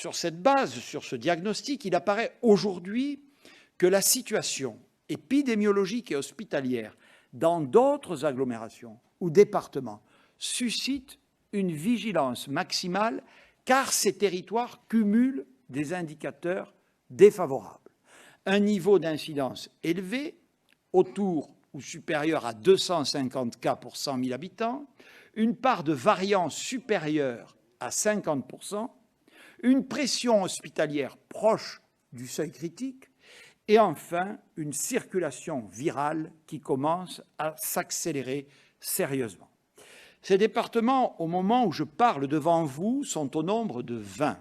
Sur cette base, sur ce diagnostic, il apparaît aujourd'hui que la situation épidémiologique et hospitalière dans d'autres agglomérations ou départements suscite une vigilance maximale car ces territoires cumulent des indicateurs défavorables. Un niveau d'incidence élevé, autour ou supérieur à 250 cas pour 100 000 habitants, une part de variance supérieure à 50%, une pression hospitalière proche du seuil critique et enfin une circulation virale qui commence à s'accélérer sérieusement. Ces départements, au moment où je parle devant vous, sont au nombre de 20.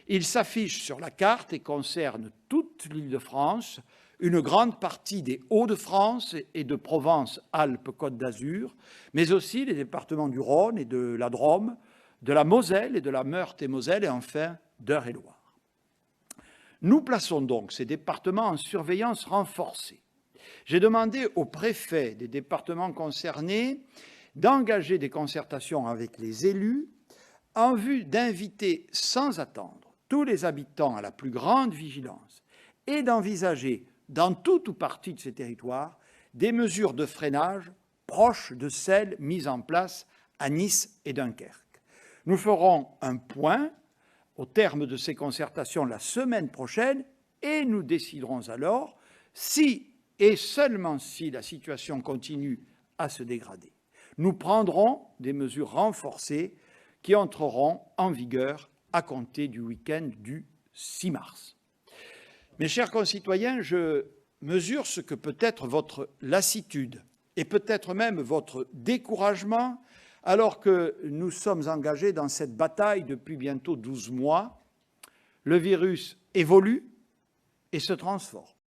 Ils s'affichent sur la carte et concernent toute l'Île-de-France, une grande partie des Hauts-de-France et de Provence-Alpes-Côte d'Azur, mais aussi les départements du Rhône et de la Drôme, de la Moselle et de la Meurthe-et-Moselle et enfin d'Eure-et-Loir. Nous plaçons donc ces départements en surveillance renforcée. J'ai demandé aux préfets des départements concernés d'engager des concertations avec les élus en vue d'inviter sans attendre tous les habitants à la plus grande vigilance et d'envisager, dans tout ou partie de ces territoires, des mesures de freinage proches de celles mises en place à Nice et Dunkerque. Nous ferons un point au terme de ces concertations la semaine prochaine et nous déciderons alors si et seulement si la situation continue à se dégrader. Nous prendrons des mesures renforcées qui entreront en vigueur à compter du week-end du 6 mars. Mes chers concitoyens, je mesure ce que peut être votre lassitude et peut-être même votre découragement alors que nous sommes engagés dans cette bataille depuis bientôt 12 mois. Le virus évolue et se transforme.